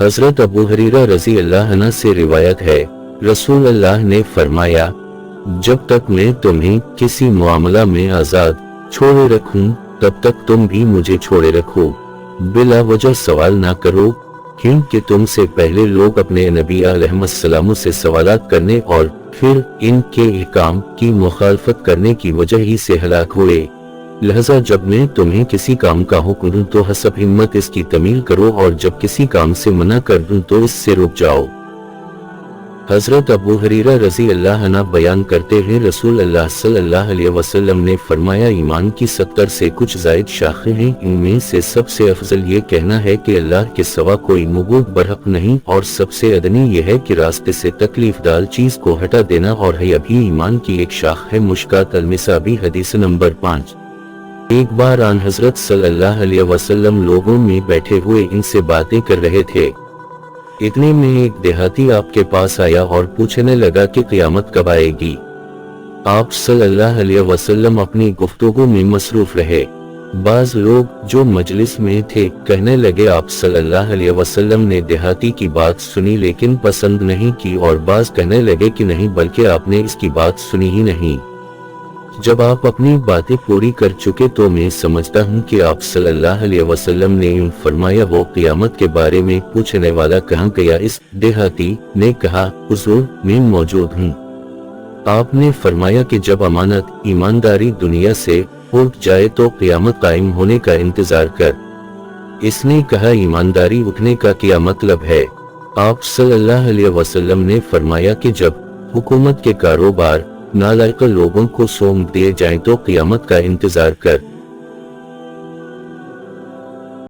हजरत अबू हुरैरा रज़ी अल्लाह अन्हु से रिवायत है, रसूल अल्लाह ने फरमाया, जब तक मैं तुम्हें किसी मामला में आजाद छोड़े रखूं तब तक तुम भी मुझे छोड़े रखो। बिला वजह सवाल ना करो, क्योंकि तुमसे पहले लोग अपने नबी अलैहिस्सलाम से सवालात करने और फिर इनके अहकाम की मुखालफत करने की वजह ही से हलाक हुए। लिहाजा जब मैं तुम्हें किसी काम का हुक्म दूं तो हसब हिम्मत इसकी तमील करो, और जब किसी काम से मना कर दूं तो इससे रुक जाओ। हजरत अबू हुरैरा रज़ी अल्लाह अन्हु बयान करते हैं, रसूल अल्लाह सल्लल्लाहु अलैहि वसल्लम ने फरमाया, ईमान की 70 से कुछ जायद शाखें हैं, इनमें से सबसे अफजल ये कहना है कि अल्लाह के सिवा कोई मबूद बरहक नहीं, और सबसे अदनी यह है कि रास्ते से तकलीफ दाल चीज को हटा देना, और है अभी ईमान की एक शाख है। मुश्कात अल-मिसाबी हदीस नंबर 5। एक बार आन हजरत सल्लल्लाहु अलैहि वसल्लम लोगों में बैठे हुए इनसे बातें कर रहे थे। इतने में एक देहाती आपके पास आया और पूछने लगा कि क़यामत कब आएगी। आप सल्लल्लाहु अलैहि वसल्लम अपनी गुफ्तगू में मसरूफ रहे। बाज लोग जो मजलिस में थे कहने लगे, आप सल्लल्लाहु अलैहि वसल्लम ने देहाती की बात सुनी लेकिन पसंद नहीं की, और बाज कहने लगे कि नहीं, बल्कि आपने इसकी बात सुनी ही नहीं। जब आप अपनी बातें पूरी कर चुके तो मैं समझता हूँ कि आप सल्लल्लाहु अलैहि वसल्लम ने यूं फरमाया, वो क़यामत के बारे में पूछने वाला कहाँ गया? इस देहाती ने कहा, हुजूर मैं मौजूद हूँ। आपने फरमाया कि जब अमानत ईमानदारी दुनिया से उठ जाए तो क़यामत कायम होने का इंतजार कर। इसने कहा, ईमानदारी उठने का क्या मतलब है? आप सल्लल्लाहु अलैहि वसल्लम ने फरमाया कि जब हुकूमत के कारोबार नालायक लोगों को सौंप दिए जाएं तो क़यामत का इंतजार कर।